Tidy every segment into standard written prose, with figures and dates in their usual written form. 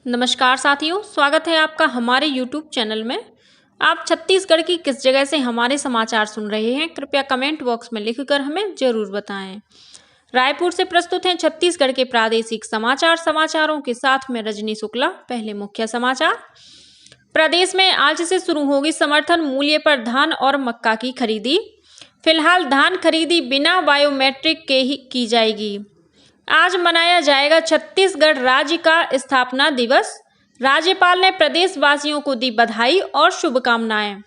नमस्कार साथियों, स्वागत है आपका हमारे YouTube चैनल में। आप छत्तीसगढ़ की किस जगह से हमारे समाचार सुन रहे हैं, कृपया कमेंट बॉक्स में लिखकर हमें जरूर बताएं। रायपुर से प्रस्तुत हैं छत्तीसगढ़ के प्रादेशिक समाचारों के साथ में रजनी शुक्ला। पहले मुख्य समाचार। प्रदेश में आज से शुरू होगी समर्थन मूल्य पर धान और मक्का की खरीदी। फिलहाल धान खरीदी बिना बायोमेट्रिक के ही की जाएगी। आज मनाया जाएगा छत्तीसगढ़ राज्य का स्थापना दिवस। राज्यपाल ने प्रदेशवासियों को दी बधाई और शुभकामनाएं।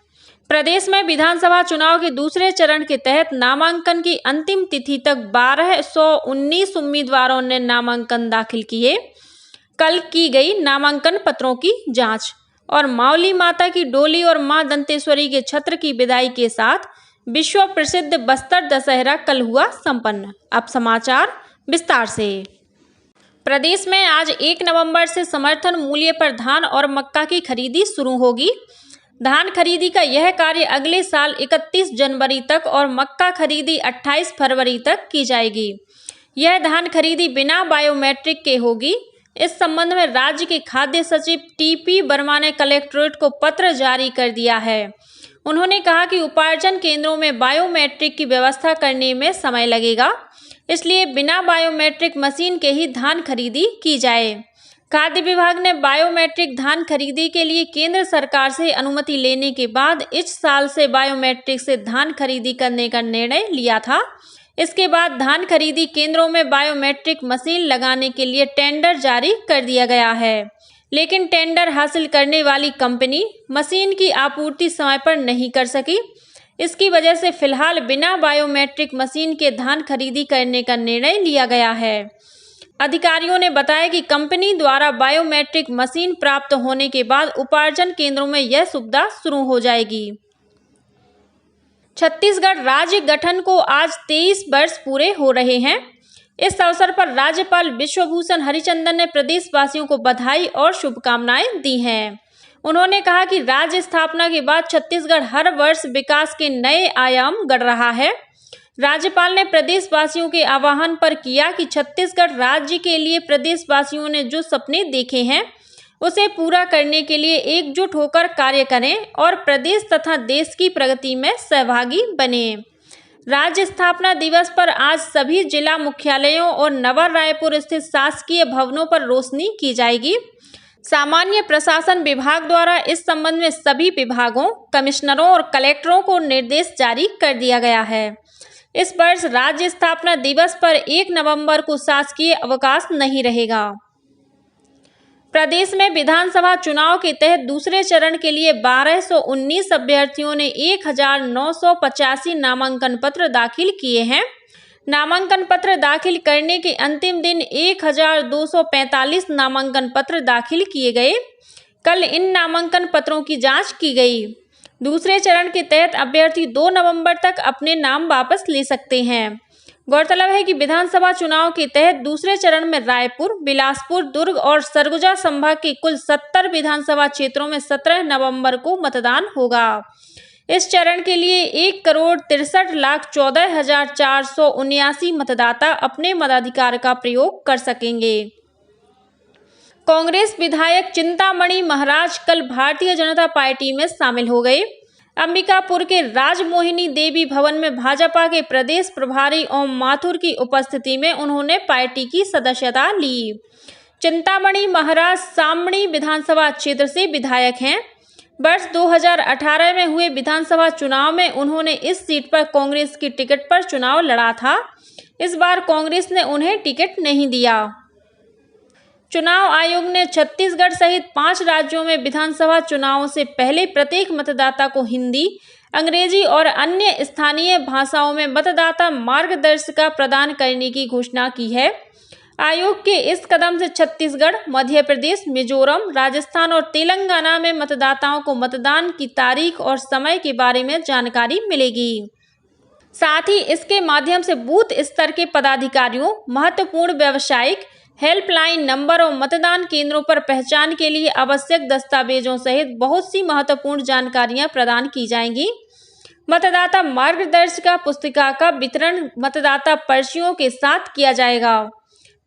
प्रदेश में विधानसभा चुनाव के दूसरे चरण के तहत नामांकन की अंतिम तिथि तक 1219 उम्मीदवारों ने नामांकन दाखिल किए। कल की गई नामांकन पत्रों की जांच और मावली माता की डोली और मां दंतेश्वरी के छत्र की विदाई के साथ विश्व प्रसिद्ध बस्तर दशहरा कल हुआ संपन्न। अब समाचार विस्तार से। प्रदेश में आज 1 नवंबर से समर्थन मूल्य पर धान और मक्का की खरीदी शुरू होगी। धान खरीदी का यह कार्य अगले साल 31 जनवरी तक और मक्का खरीदी 28 फरवरी तक की जाएगी। यह धान खरीदी बिना बायोमेट्रिक के होगी। इस संबंध में राज्य के खाद्य सचिव टीपी वर्मा ने कलेक्ट्रेट को पत्र जारी कर दिया है। उन्होंने कहा कि उपार्जन केंद्रों में बायोमेट्रिक की व्यवस्था करने में समय लगेगा, इसलिए बिना बायोमेट्रिक मशीन के ही धान खरीदी की जाए। खाद्य विभाग ने बायोमेट्रिक धान खरीदी के लिए केंद्र सरकार से अनुमति लेने के बाद इस साल से बायोमेट्रिक से धान खरीदी करने का निर्णय लिया था। इसके बाद धान खरीदी केंद्रों में बायोमेट्रिक मशीन लगाने के लिए टेंडर जारी कर दिया गया है, लेकिन टेंडर हासिल करने वाली कंपनी मशीन की आपूर्ति समय पर नहीं कर सकी। इसकी वजह से फिलहाल बिना बायोमेट्रिक मशीन के धान खरीदी करने का निर्णय लिया गया है। अधिकारियों ने बताया कि कंपनी द्वारा बायोमेट्रिक मशीन प्राप्त होने के बाद उपार्जन केंद्रों में यह सुविधा शुरू हो जाएगी। छत्तीसगढ़ राज्य गठन को आज 23 वर्ष पूरे हो रहे हैं। इस अवसर पर राज्यपाल विश्वभूषण हरिचंदन ने प्रदेशवासियों को बधाई और शुभकामनाएं दी हैं। उन्होंने कहा कि राज्य स्थापना के बाद छत्तीसगढ़ हर वर्ष विकास के नए आयाम गढ़ रहा है। राज्यपाल ने प्रदेशवासियों के आह्वान पर किया कि छत्तीसगढ़ राज्य के लिए प्रदेशवासियों ने जो सपने देखे हैं उसे पूरा करने के लिए एकजुट होकर कार्य करें और प्रदेश तथा देश की प्रगति में सहभागी बने। राज्य स्थापना दिवस पर आज सभी जिला मुख्यालयों और नवा रायपुर स्थित शासकीय भवनों पर रोशनी की जाएगी। सामान्य प्रशासन विभाग द्वारा इस संबंध में सभी विभागों, कमिश्नरों और कलेक्टरों को निर्देश जारी कर दिया गया है। इस वर्ष राज्य स्थापना दिवस पर 1 नवंबर को शासकीय अवकाश नहीं रहेगा। प्रदेश में विधानसभा चुनाव के तहत दूसरे चरण के लिए 1219 अभ्यर्थियों ने 1985 नामांकन पत्र दाखिल किए हैं। नामांकन पत्र दाखिल करने के अंतिम दिन 1245 नामांकन पत्र दाखिल किए गए। कल इन नामांकन पत्रों की जांच की गई। दूसरे चरण के तहत अभ्यर्थी 2 नवंबर तक अपने नाम वापस ले सकते हैं। गौरतलब है कि विधानसभा चुनाव के तहत दूसरे चरण में रायपुर, बिलासपुर, दुर्ग और सरगुजा संभाग के कुल 70 विधानसभा क्षेत्रों में 17 नवंबर को मतदान होगा। इस चरण के लिए 1,63,14,479 मतदाता अपने मताधिकार का प्रयोग कर सकेंगे। कांग्रेस विधायक चिंतामणि महाराज कल भारतीय जनता पार्टी में शामिल हो गए। अंबिकापुर के राजमोहिनी देवी भवन में भाजपा के प्रदेश प्रभारी ओम माथुर की उपस्थिति में उन्होंने पार्टी की सदस्यता ली। चिंतामणि महाराज सामणी विधानसभा क्षेत्र से विधायक हैं। वर्ष 2018 में हुए विधानसभा चुनाव में उन्होंने इस सीट पर कांग्रेस की टिकट पर चुनाव लड़ा था। इस बार कांग्रेस ने उन्हें टिकट नहीं दिया। चुनाव आयोग ने छत्तीसगढ़ सहित 5 राज्यों में विधानसभा चुनावों से पहले प्रत्येक मतदाता को हिंदी, अंग्रेजी और अन्य स्थानीय भाषाओं में मतदाता मार्गदर्शिका प्रदान करने की घोषणा की है। आयोग के इस कदम से छत्तीसगढ़, मध्य प्रदेश, मिजोरम, राजस्थान और तेलंगाना में मतदाताओं को मतदान की तारीख और समय के बारे में जानकारी मिलेगी। साथ ही इसके माध्यम से बूथ स्तर के पदाधिकारियों, महत्वपूर्ण व्यावसायिक हेल्पलाइन नंबर और मतदान केंद्रों पर पहचान के लिए आवश्यक दस्तावेजों सहित बहुत सी महत्वपूर्ण जानकारियां प्रदान की जाएंगी। मतदाता मार्गदर्शिका पुस्तिका का वितरण मतदाता पर्चियों के साथ किया जाएगा।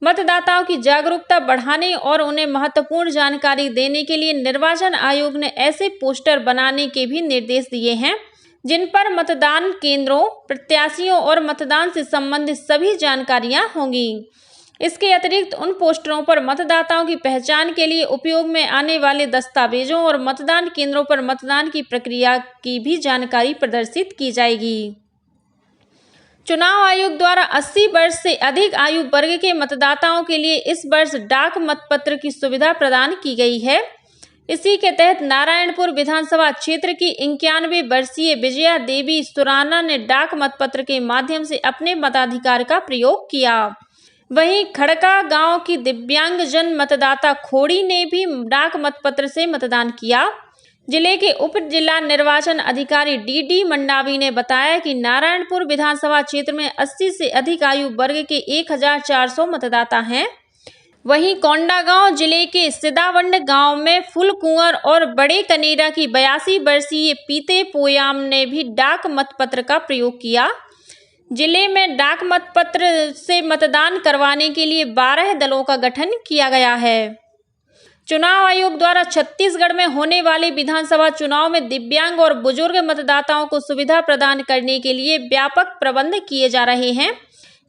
मतदाताओं की जागरूकता बढ़ाने और उन्हें महत्वपूर्ण जानकारी देने के लिए निर्वाचन आयोग ने ऐसे पोस्टर बनाने के भी निर्देश दिए हैं जिन पर मतदान केंद्रों, प्रत्याशियों और मतदान से संबंधित सभी जानकारियां होंगी। इसके अतिरिक्त उन पोस्टरों पर मतदाताओं की पहचान के लिए उपयोग में आने वाले दस्तावेजों और मतदान केंद्रों पर मतदान की प्रक्रिया की भी जानकारी प्रदर्शित की जाएगी। चुनाव आयोग द्वारा 80 वर्ष से अधिक आयु वर्ग के मतदाताओं के लिए इस वर्ष डाक मतपत्र की सुविधा प्रदान की गई है। इसी के तहत नारायणपुर विधानसभा क्षेत्र की 91 वर्षीय विजया देवी सुराना ने डाक मतपत्र के माध्यम से अपने मताधिकार का प्रयोग किया। वहीं खड़का गांव की दिव्यांगजन मतदाता खोड़ी ने भी डाक मतपत्र से मतदान किया। जिले के उप जिला निर्वाचन अधिकारी डी मंडावी ने बताया कि नारायणपुर विधानसभा क्षेत्र में 80 से अधिक आयु वर्ग के 1400 मतदाता हैं। वहीं कोंडागांव जिले के सिदावंड गांव में फुल कुंवर और बड़े कनेरा की 82 वर्षीय पीते पोयाम ने भी डाक मतपत्र का प्रयोग किया। जिले में डाक मतपत्र से मतदान करवाने के लिए 12 दलों का गठन किया गया है। चुनाव आयोग द्वारा छत्तीसगढ़ में होने वाले विधानसभा चुनाव में दिव्यांग और बुजुर्ग मतदाताओं को सुविधा प्रदान करने के लिए व्यापक प्रबंध किए जा रहे हैं।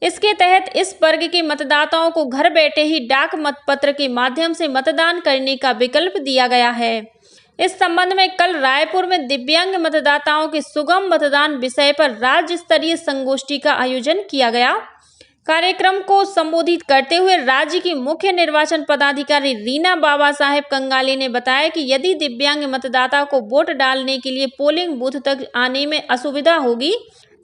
इसके तहत इस वर्ग के मतदाताओं को घर बैठे ही डाक मतपत्र के माध्यम से मतदान करने का विकल्प दिया गया है। इस संबंध में कल रायपुर में दिव्यांग मतदाताओं के सुगम मतदान विषय पर राज्य स्तरीय संगोष्ठी का आयोजन किया गया। कार्यक्रम को संबोधित करते हुए राज्य की मुख्य निर्वाचन पदाधिकारी रीना बाबा साहेब कंगाली ने बताया कि यदि दिव्यांग मतदाता को वोट डालने के लिए पोलिंग बूथ तक आने में असुविधा होगी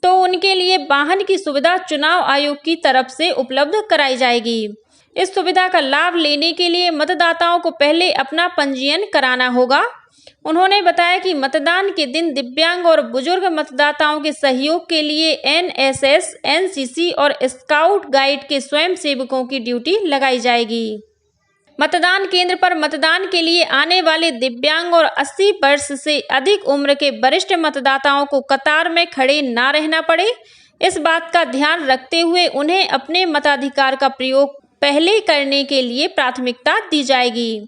तो उनके लिए वाहन की सुविधा चुनाव आयोग की तरफ से उपलब्ध कराई जाएगी। इस सुविधा का लाभ लेने के लिए मतदाताओं को पहले अपना पंजीयन कराना होगा। उन्होंने बताया कि मतदान के दिन दिव्यांग और बुजुर्ग मतदाताओं के सहयोग के लिए एनएसएस, एनसीसी और स्काउट गाइड के स्वयंसेवकों की ड्यूटी लगाई जाएगी। मतदान केंद्र पर मतदान के लिए आने वाले दिव्यांग और 80 वर्ष से अधिक उम्र के वरिष्ठ मतदाताओं को कतार में खड़े ना रहना पड़े, इस बात का ध्यान रखते हुए उन्हें अपने मताधिकार का प्रयोग पहले करने के लिए प्राथमिकता दी जाएगी।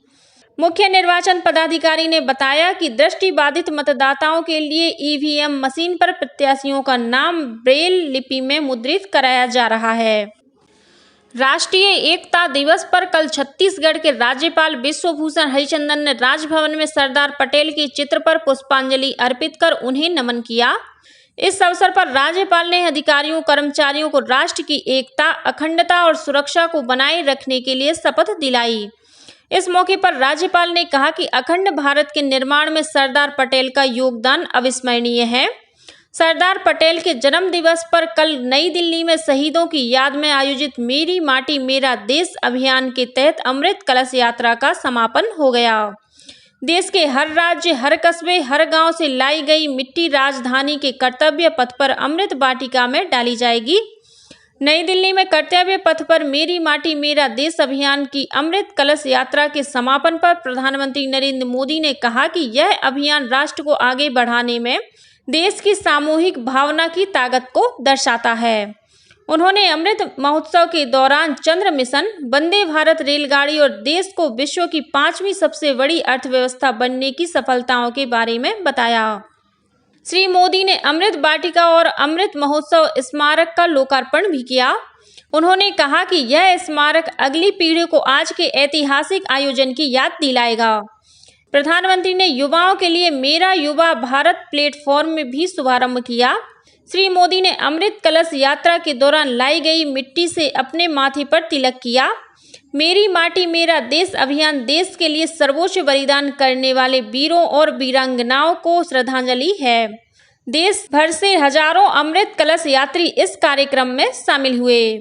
मुख्य निर्वाचन पदाधिकारी ने बताया कि दृष्टिबाधित मतदाताओं के लिए ईवीएम मशीन पर प्रत्याशियों का नाम ब्रेल लिपि में मुद्रित कराया जा रहा है। राष्ट्रीय एकता दिवस पर कल छत्तीसगढ़ के राज्यपाल विश्वभूषण हरिचंदन ने राजभवन में सरदार पटेल के चित्र पर पुष्पांजलि अर्पित कर उन्हें नमन किया। इस अवसर पर राज्यपाल ने अधिकारियों कर्मचारियों को राष्ट्र की एकता, अखंडता और सुरक्षा को बनाए रखने के लिए शपथ दिलाई। इस मौके पर राज्यपाल ने कहा कि अखंड भारत के निर्माण में सरदार पटेल का योगदान अविस्मरणीय है। सरदार पटेल के जन्म दिवस पर कल नई दिल्ली में शहीदों की याद में आयोजित मेरी माटी मेरा देश अभियान के तहत अमृत कलश यात्रा का समापन हो गया। देश के हर राज्य, हर कस्बे, हर गांव से लाई गई मिट्टी राजधानी के कर्तव्य पथ पर अमृत वाटिका में डाली जाएगी। नई दिल्ली में कर्तव्य पथ पर मेरी माटी मेरा देश अभियान की अमृत कलश यात्रा के समापन पर प्रधानमंत्री नरेंद्र मोदी ने कहा कि यह अभियान राष्ट्र को आगे बढ़ाने में देश की सामूहिक भावना की ताकत को दर्शाता है। उन्होंने अमृत महोत्सव के दौरान चंद्र मिशन, वंदे भारत रेलगाड़ी और देश को विश्व की 5वीं सबसे बड़ी अर्थव्यवस्था बनने की सफलताओं के बारे में बताया। श्री मोदी ने अमृत वाटिका और अमृत महोत्सव स्मारक का लोकार्पण भी किया। उन्होंने कहा कि यह स्मारक अगली पीढ़ी को आज के ऐतिहासिक आयोजन की याद दिलाएगा। प्रधानमंत्री ने युवाओं के लिए मेरा युवा भारत प्लेटफॉर्म में भी शुभारंभ किया। श्री मोदी ने अमृत कलश यात्रा के दौरान लाई गई मिट्टी से अपने माथे पर तिलक किया। मेरी माटी मेरा देश अभियान देश के लिए सर्वोच्च बलिदान करने वाले वीरों और वीरांगनाओं को श्रद्धांजलि है। देश भर से हजारों अमृत कलश यात्री इस कार्यक्रम में शामिल हुए।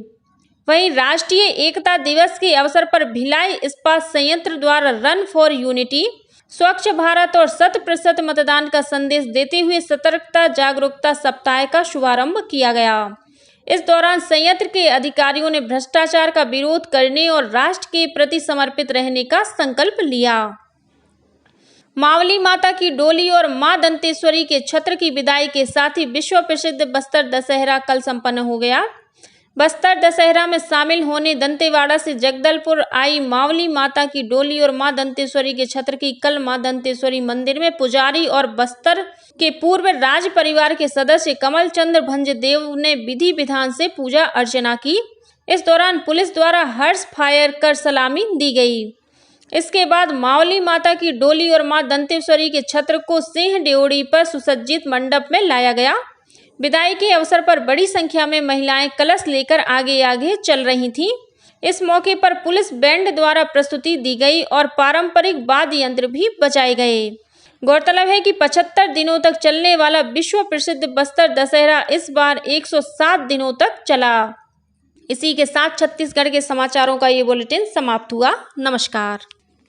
वहीं राष्ट्रीय एकता दिवस के अवसर पर भिलाई इस्पात संयंत्र द्वारा रन फॉर यूनिटी, स्वच्छ भारत और 100% मतदान का संदेश देते हुए सतर्कता जागरूकता सप्ताह का शुभारंभ किया गया। इस दौरान संयंत्र के अधिकारियों ने भ्रष्टाचार का विरोध करने और राष्ट्र के प्रति समर्पित रहने का संकल्प लिया। मावली माता की डोली और मां दंतेश्वरी के छत्र की विदाई के साथ ही विश्व प्रसिद्ध बस्तर दशहरा कल संपन्न हो गया। बस्तर दशहरा में शामिल होने दंतेवाड़ा से जगदलपुर आई मावली माता की डोली और मां दंतेश्वरी के छत्र की कल मां दंतेश्वरी मंदिर में पुजारी और बस्तर के पूर्व राज परिवार के सदस्य कमल चंद्र भंजदेव ने विधि विधान से पूजा अर्चना की। इस दौरान पुलिस द्वारा हर्ष फायर कर सलामी दी गई। इसके बाद मावली माता की डोली और मां दंतेश्वरी के छत्र को सिंह ड्योढ़ी पर सुसज्जित मंडप में लाया गया। विदाई के अवसर पर बड़ी संख्या में महिलाएं कलश लेकर आगे आगे चल रही थीं। इस मौके पर पुलिस बैंड द्वारा प्रस्तुति दी गई और पारंपरिक वाद्य यंत्र भी बजाए गए। गौरतलब है कि 75 दिनों तक चलने वाला विश्व प्रसिद्ध बस्तर दशहरा इस बार 107 दिनों तक चला। इसी के साथ छत्तीसगढ़ के समाचारों का ये बुलेटिन समाप्त हुआ। नमस्कार।